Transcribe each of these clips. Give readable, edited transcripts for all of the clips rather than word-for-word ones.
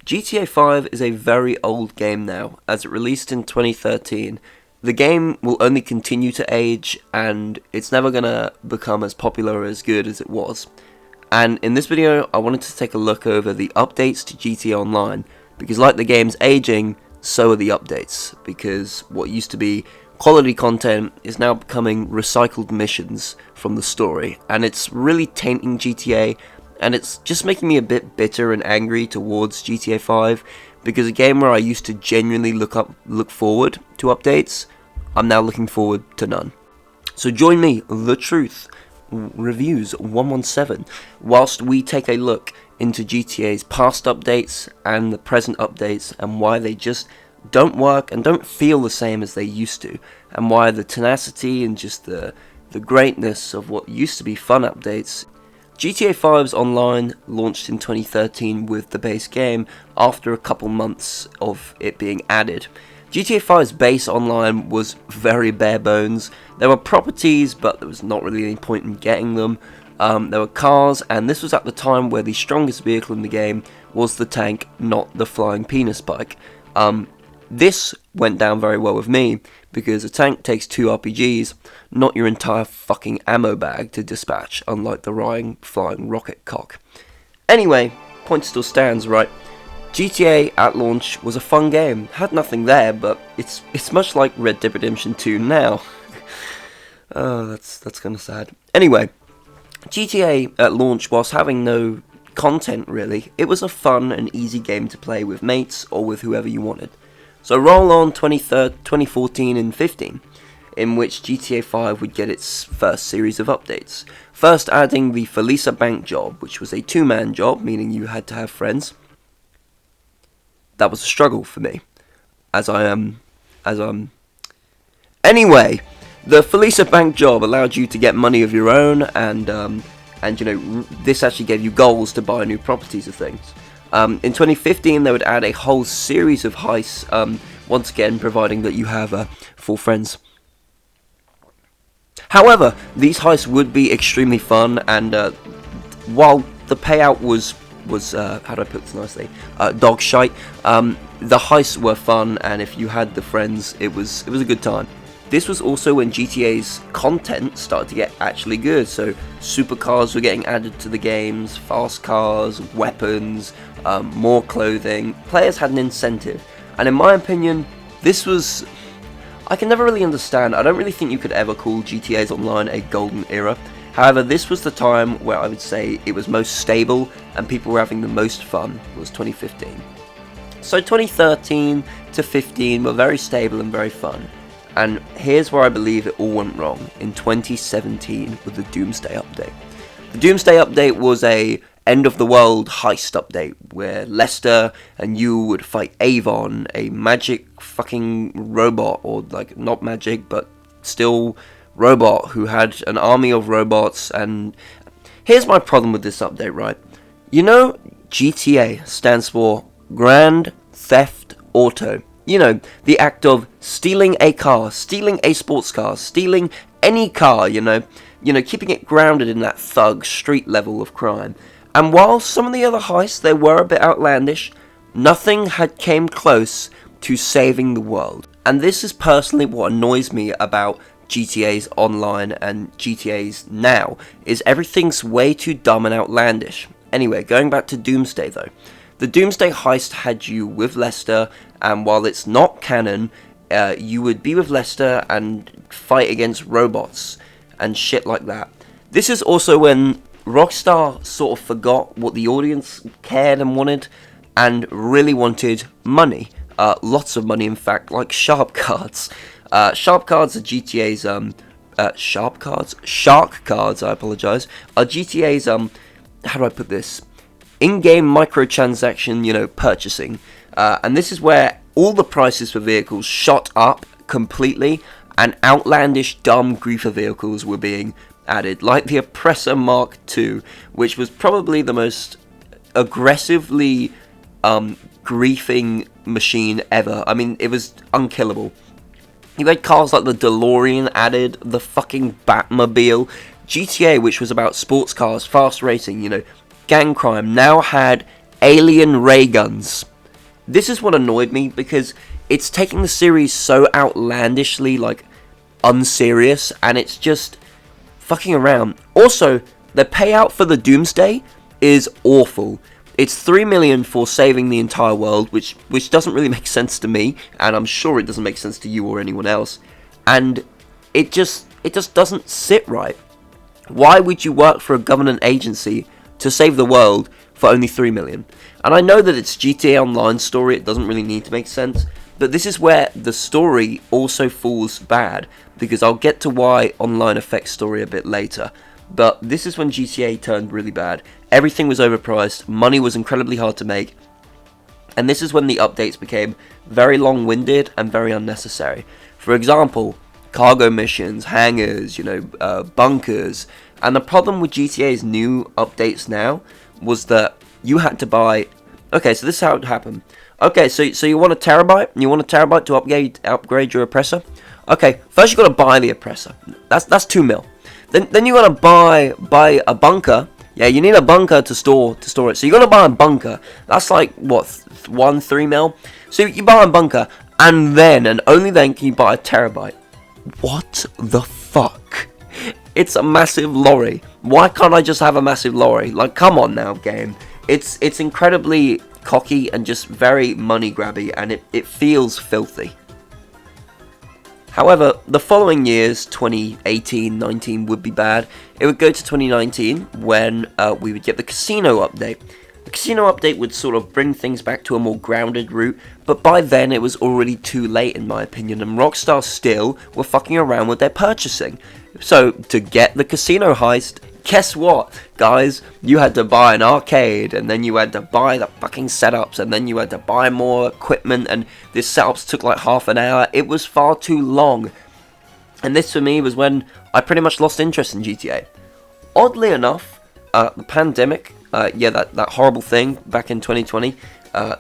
GTA 5 is a very old game now, as it released in 2013. The game will only continue to age, and it's never gonna become as popular or as good as it was. And in this video, I wanted to take a look over the updates to GTA Online, because like the game's aging, so are the updates, because what used to be quality content is now becoming recycled missions from the story, and it's really tainting GTA, and it's just making me a bit bitter and angry towards GTA 5, because a game where I used to genuinely look forward to updates, I'm now looking forward to none. So join me, The Truth Reviews 117, whilst we take a look into GTA's past updates and the present updates, and why they just don't work and don't feel the same as they used to, and why the tenacity and just the greatness of what used to be fun updates. GTA 5's Online launched in 2013 with the base game after a couple months of it being added. GTA 5's base Online was very bare bones. There were properties, but there was not really any point in getting them. There were cars, and this was at the time where the strongest vehicle in the game was the tank, not the flying penis bike. This went down very well with me, because a tank takes 2 RPGs, not your entire fucking ammo bag to dispatch, unlike the flying rocket cock. Anyway, point still stands, right? GTA at launch was a fun game, had nothing there, but it's much like Red Dead Redemption 2 now. Oh, that's kinda sad. Anyway, GTA at launch, whilst having no content really, it was a fun and easy game to play with mates or with whoever you wanted. So roll on 2014 and 15, in which GTA 5 would get its first series of updates. First adding the Felisa Bank job, which was a 2-man job, meaning you had to have friends. That was a struggle for me, Anyway, the Felisa Bank job allowed you to get money of your own, and you know, this actually gave you goals to buy new properties of things. In 2015, they would add a whole series of heists, once again providing that you have 4 friends. However, these heists would be extremely fun, and while the payout was how do I put this nicely, dog shite, the heists were fun, and if you had the friends, it was a good time. This was also when GTA's content started to get actually good, so supercars were getting added to the games, fast cars, weapons, more clothing. Players had an incentive, and in my opinion, this was... I can never really understand. I don't really think you could ever call GTA's Online a golden era. However, this was the time where I would say it was most stable and people were having the most fun, was 2015. So 2013 to 15 were very stable and very fun. And here's where I believe it all went wrong, in 2017 with the Doomsday Update. The Doomsday Update was a end of the world heist update, where Lester and you would fight Avon, a magic fucking robot, or like not magic, but still robot, who had an army of robots. And here's my problem with this update, right? You know, GTA stands for Grand Theft Auto. You know, the act of stealing a car, stealing a sports car, stealing any car, you know, keeping it grounded in that thug street level of crime. And while some of the other heists, they were a bit outlandish, nothing had came close to saving the world. And this is personally what annoys me about GTA's Online and GTA's now, is everything's way too dumb and outlandish. Anyway, going back to Doomsday though. The Doomsday heist had you with Lester, and while it's not canon, you would be with Lester and fight against robots and shit like that. This is also when Rockstar sort of forgot what the audience cared and wanted, and really wanted money. Lots of money, in fact, like sharp cards. Sharp cards are GTA's, Shark cards, I apologise, are GTA's, how do I put this? In-game microtransaction, you know, purchasing. And this is where all the prices for vehicles shot up completely, and outlandish, dumb griefer vehicles were being added, like the Oppressor Mark II, which was probably the most aggressively griefing machine ever. I mean, it was unkillable. You had cars like the DeLorean added, the fucking Batmobile. GTA, which was about sports cars, fast racing, you know, gang crime, now had alien ray guns. This is what annoyed me, because it's taking the series so outlandishly, like, unserious, and it's just fucking around. Also, the payout for the Doomsday is awful. It's 3 million for saving the entire world, which doesn't really make sense to me, and I'm sure it doesn't make sense to you or anyone else. And it just doesn't sit right. Why would you work for a government agency to save the world for only 3 million? And I know that it's GTA Online story, it doesn't really need to make sense, but this is where the story also falls bad, because I'll get to why online affects story a bit later. But this is when GTA turned really bad. Everything was overpriced, money was incredibly hard to make, and this is when the updates became very long-winded and very unnecessary. For example, cargo missions, hangars, bunkers. And the problem with GTA's new updates now was that you had to buy... Okay, so this is how it happened. Okay, so you want a terabyte? You want a terabyte to upgrade your oppressor? Okay, first you got to buy the oppressor. That's 2 mil. Then you gotta buy a bunker. Yeah, you need a bunker to store it. So you gotta buy a bunker. That's like what, 3 mil. So you buy a bunker, and then and only then can you buy a terabyte. What the fuck? It's a massive lorry. Why can't I just have a massive lorry? Like, come on now, game. It's incredibly cocky and just very money grabby, and it feels filthy. However, the following years, 2018, 19, would be bad. It would go to 2019 when we would get the casino update. The casino update would sort of bring things back to a more grounded route, but by then it was already too late in my opinion, and Rockstar still were fucking around with their purchasing. So, to get the casino heist, guess what, guys? You had to buy an arcade, and then you had to buy the fucking setups, and then you had to buy more equipment, and this setups took like half an hour. It was far too long. And this for me was when I pretty much lost interest in GTA. Oddly enough, the pandemic, that horrible thing back in 2020,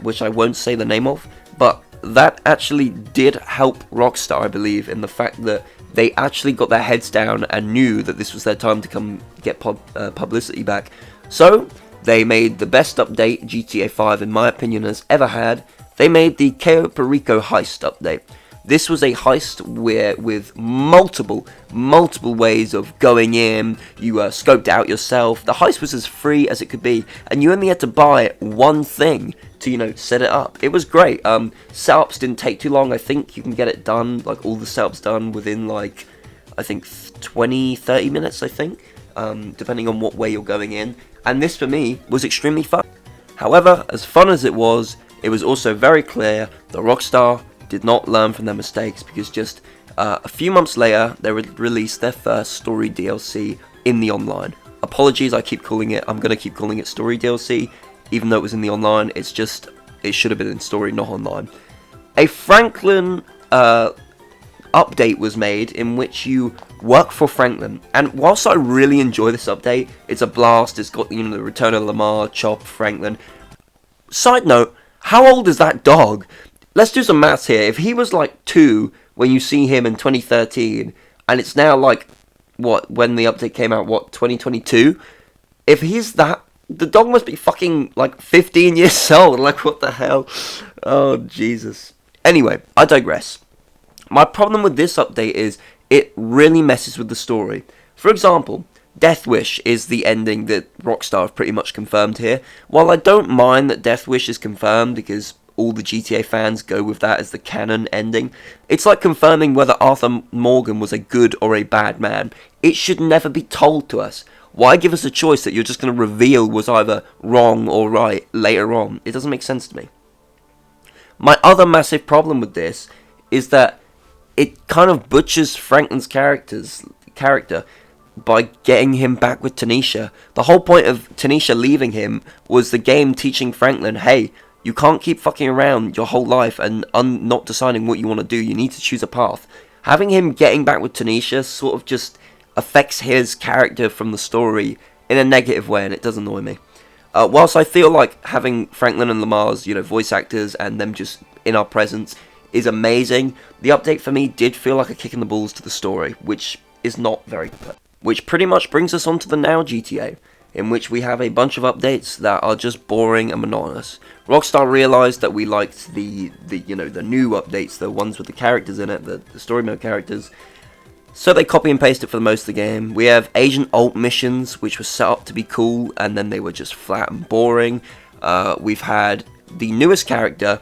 which I won't say the name of, but that actually did help Rockstar, I believe, in the fact that they actually got their heads down and knew that this was their time to come get publicity back. So, they made the best update GTA 5, in my opinion, has ever had. They made the Cayo Perico heist update. This was a heist with multiple ways of going in. You scoped out yourself. The heist was as free as it could be, and you only had to buy one thing to, set it up. It was great. Setups didn't take too long. I think you can get it done, like all the setups done within like, I think 20-30 minutes, I think, depending on what way you're going in. And this for me was extremely fun. However, as fun as it was also very clear that Rockstar did not learn from their mistakes, because just a few months later they would release their first story DLC in the online. Apologies, I'm gonna keep calling it story DLC, even though it was in the online. It should have been in story, not online. A Franklin update was made in which you work for Franklin, and whilst I really enjoy this update, it's a blast. It's got the return of Lamar, Chop, Franklin. Side note, how old is that dog? Let's do some maths here. If he was like 2 when you see him in 2013, and it's now like, what, when the update came out, 2022? If he's that, the dog must be fucking like 15 years old. Like, what the hell? Oh, Jesus. Anyway, I digress. My problem with this update is it really messes with the story. For example, Death Wish is the ending that Rockstar have pretty much confirmed here. While I don't mind that Death Wish is confirmed because all the GTA fans go with that as the canon ending, it's like confirming whether Arthur Morgan was a good or a bad man. It should never be told to us. Why give us a choice that you're just going to reveal was either wrong or right later on? It doesn't make sense to me. My other massive problem with this is that it kind of butchers Franklin's character by getting him back with Tanisha. The whole point of Tanisha leaving him was the game teaching Franklin, hey, you can't keep fucking around your whole life and not deciding what you want to do. You need to choose a path. Having him getting back with Tanisha sort of just affects his character from the story in a negative way, and it does annoy me. Whilst I feel like having Franklin and Lamar's, voice actors and them just in our presence is amazing, the update for me did feel like a kick in the balls to the story, which is not very good. Which pretty much brings us on to the now GTA. in which we have a bunch of updates that are just boring and monotonous. Rockstar realized that we liked the new updates, the ones with the characters in it, the story mode characters. So they copy and paste it for the most of the game. We have Agent Alt missions, which were set up to be cool, and then they were just flat and boring. We've had the newest character,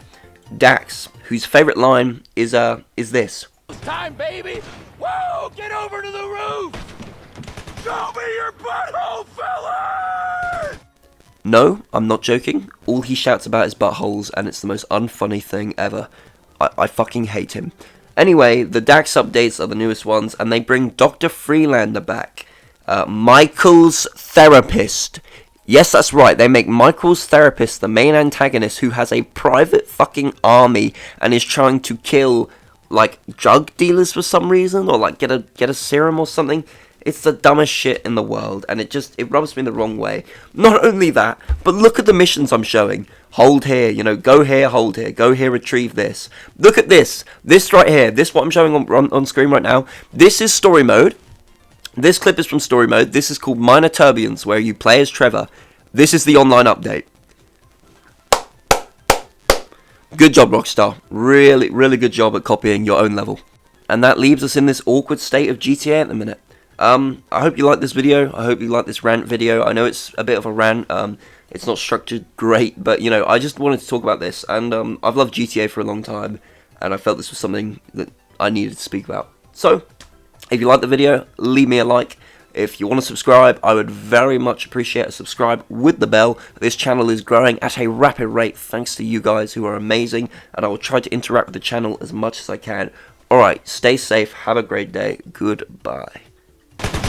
Dax, whose favorite line is this. Time, baby! Whoa! Get over to the roof! Show me your butthole, fella! No, I'm not joking. All he shouts about is buttholes, and it's the most unfunny thing ever. I fucking hate him. Anyway, the Dax updates are the newest ones, and they bring Dr. Freelander back. Michael's therapist. Yes, that's right, they make Michael's therapist the main antagonist who has a private fucking army and is trying to kill, like, drug dealers for some reason, or like get a serum or something. It's the dumbest shit in the world, and it rubs me the wrong way. Not only that, but look at the missions I'm showing. Hold here, go here, hold here, go here, retrieve this. Look at this right here, this what I'm showing on screen right now. This is story mode. This clip is from story mode. This is called Minor Turbulence, where you play as Trevor. This is the online update. Good job, Rockstar. Really, really good job at copying your own level. And that leaves us in this awkward state of GTA at the minute. I hope you like this video. I hope you like this rant video. I know it's a bit of a rant. It's not structured great, but I just wanted to talk about this. And I've loved GTA for a long time, and I felt this was something that I needed to speak about. So, if you like the video, leave me a like. If you want to subscribe, I would very much appreciate a subscribe with the bell. This channel is growing at a rapid rate thanks to you guys who are amazing, and I will try to interact with the channel as much as I can. Alright, stay safe, have a great day, goodbye.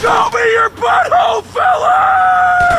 Show me your butthole, fella!